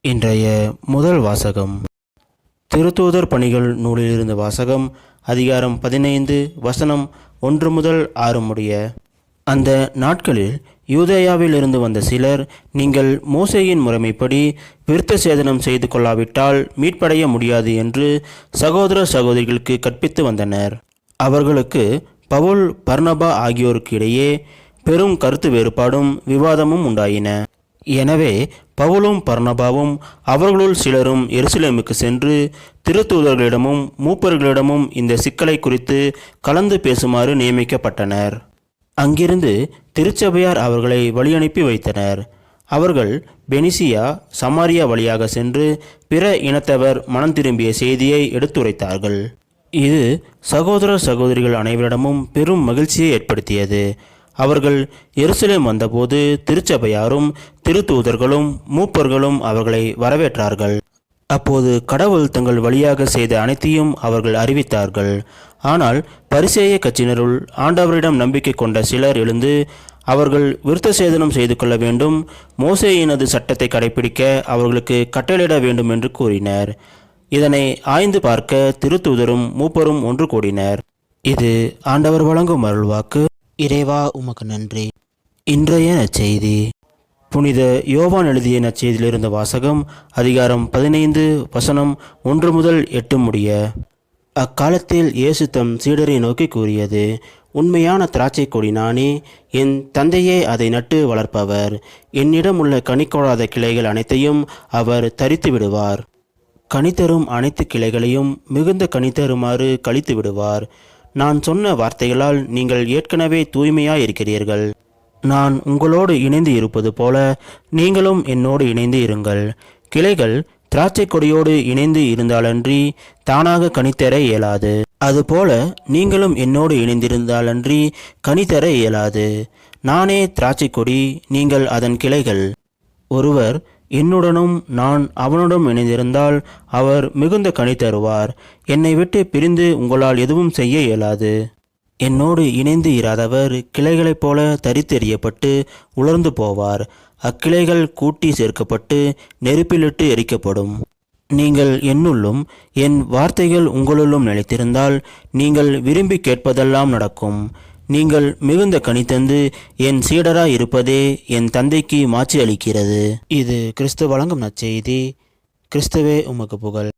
இன்றைய முதல் வாசகம் திருத்தூதர் பணிகள் நூலிலிருந்து வாசகம். அதிகாரம் 15 வசனம் 1 முதல் 6 முடிய. அந்த நாட்களில் யூதேயாவில் இருந்து வந்த சிலர், நீங்கள் மோசேயின் முறைமைப்படி விருத்த சேதனம் செய்து கொள்ளாவிட்டால் மீட்படைய முடியாது என்று சகோதர சகோதரிகளுக்கு கற்பித்து வந்தனர். அவர்களுக்கு பவுல், பர்னபா ஆகியோருக்கு இடையே பெரும் கருத்து வேறுபாடும் விவாதமும் உண்டாயின. எனவே பவுலும் பர்னபாவும் அவர்களுள் சிலரும் எருசலேமுக்கு சென்று திருத்தூதர்களிடமும் மூப்பர்களிடமும் இந்த சிக்கலை குறித்து கலந்து பேசுமாறு நியமிக்கப்பட்டனர். அங்கிருந்து திருச்சபையார் அவர்களை வழியனுப்பி வைத்தனர். அவர்கள் பெனிசியா, சமாரியா வழியாக சென்று பிற இனத்தவர் மனம் திரும்பிய செய்தியை எடுத்துரைத்தார்கள். இது சகோதர சகோதரிகள் அனைவரிடமும் பெரும் மகிழ்ச்சியை ஏற்படுத்தியது. அவர்கள் எருசலேம் வந்தபோது திருச்சபையாரும் திருத்தூதர்களும் மூப்பர்களும் அவர்களை வரவேற்றார்கள். அப்போது கடவுள் தங்கள் வழியாக செய்த அனைத்தையும் அவர்கள் அறிவித்தார்கள். ஆனால் பரிசேய கட்சியினருள் ஆண்டவரிடம் நம்பிக்கை கொண்ட சிலர் எழுந்து, அவர்கள் விருத்த சேதனம் செய்து கொள்ள வேண்டும், மோசேயினது சட்டத்தை கடைபிடிக்க அவர்களுக்கு கட்டளையிட வேண்டும் என்று கூறினர். இதனை ஆய்ந்து பார்க்க திருத்தூதரும் மூப்பரும் ஒன்று கூடினர். இது ஆண்டவர் வழங்கும் அருள்வாக்கு. இறைவா, உமக்கு நன்றி. இன்றைய நற்செய்தி புனித யோவான் எழுதிய நற்செய்தியிலிருந்த வாசகம். அதிகாரம் 15 வசனம் 1 முதல் 8 முடிய. அக்காலத்தில் இயேசு தம் சீடரை நோக்கி கூறியது, உண்மையான திராட்சை கொடி நானே, என் தந்தையே அதை நட்டு வளர்ப்பவர். என்னிடம் உள்ள கனிக்கொடாத கிளைகள் அனைத்தையும் அவர் தரித்து விடுவார். கனித்தரும் அனைத்து கிளைகளையும் மிகுந்த கனித்தருமாறு கழித்து விடுவார். நான் சொன்ன வார்த்தைகளால் நீங்கள் ஏற்கனவே தூய்மையாயிருக்கிறீர்கள். நான் உங்களோடு இணைந்து இருப்பது போல நீங்களும் என்னோடு இணைந்து இருங்கள். கிளைகள் திராட்சை கொடியோடு இணைந்து இருந்தாலன்றி தானாக கனித்தர இயலாது. அதுபோல நீங்களும் என்னோடு இணைந்திருந்தாலன்றி கனித்தர இயலாது. நானே திராட்சை கொடி, நீங்கள் அதன் கிளைகள். ஒருவர் என்னுடனும் நான் அவனுடன் இணைந்திருந்தால் அவர் மிகுந்த கனி தருவார். என்னை விட்டு பிரிந்து உங்களால் எதுவும் செய்ய இயலாது. என்னோடு இணைந்து இராதவர் கிளைகளைப் போல தரித்தெறியப்பட்டு உலர்ந்து போவார். அக்கிளைகள் கூட்டி சேர்க்கப்பட்டு நெருப்பிலிட்டு எரிக்கப்படும். நீங்கள் என்னுள்ளும் என் வார்த்தைகள் உங்களுள்ளும் நிலைத்திருந்தால் நீங்கள் விரும்பி கேட்பதெல்லாம் நடக்கும். நீங்கள் மிகுந்த கனி தந்து என் சீடராய் இருப்பதே என் தந்தைக்கு மாட்சி அளிக்கிறது. இது கிறிஸ்து வழங்கும் நற்செய்தி. கிறிஸ்துவே உமக்கு புகழ்.